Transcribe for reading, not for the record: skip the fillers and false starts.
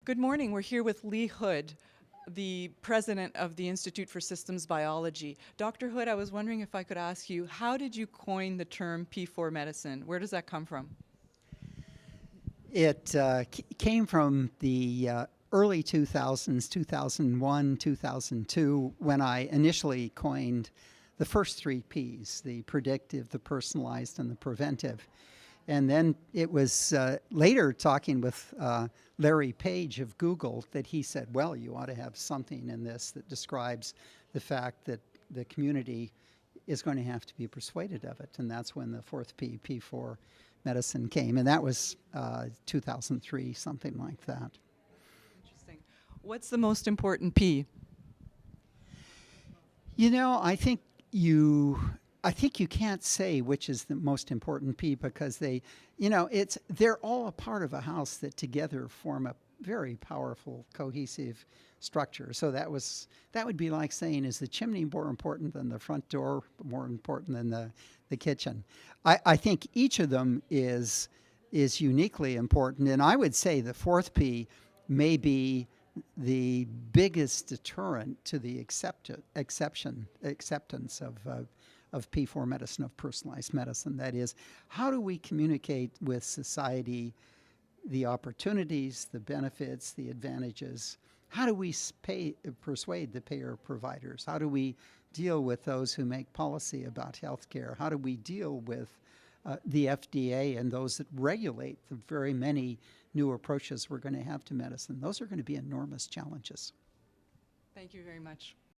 Good morning. We're here with Lee Hood, the president of the Institute for Systems Biology. Dr. Hood, I was wondering if I could ask you, how did you coin the term P4 medicine? Where does that come from? It came from the early 2000s, 2001, 2002, when I initially coined the first three Ps, the predictive, the personalized, and the preventive. And then it was later talking with Larry Page of Google that he said, well, you ought to have something in this that describes the fact that the community is going to have to be persuaded of it. And that's when the fourth P, P4 medicine came. And that was 2003, something like that. Interesting. What's the most important P? You know, I think you can't say which is the most important P because they're all a part of a house that together form a very powerful, cohesive structure. So that would be like saying, is the chimney more important than the front door, more important than the kitchen? I think each of them is uniquely important, and I would say the fourth P may be the biggest deterrent to the acceptance of P4 medicine, of personalized medicine. That is, how do we communicate with society the opportunities, the benefits, the advantages? How do we persuade the payer providers? How do we deal with those who make policy about healthcare? How do we deal with the FDA and those that regulate the very many new approaches we're going to have to medicine? Those are going to be enormous challenges. Thank you very much.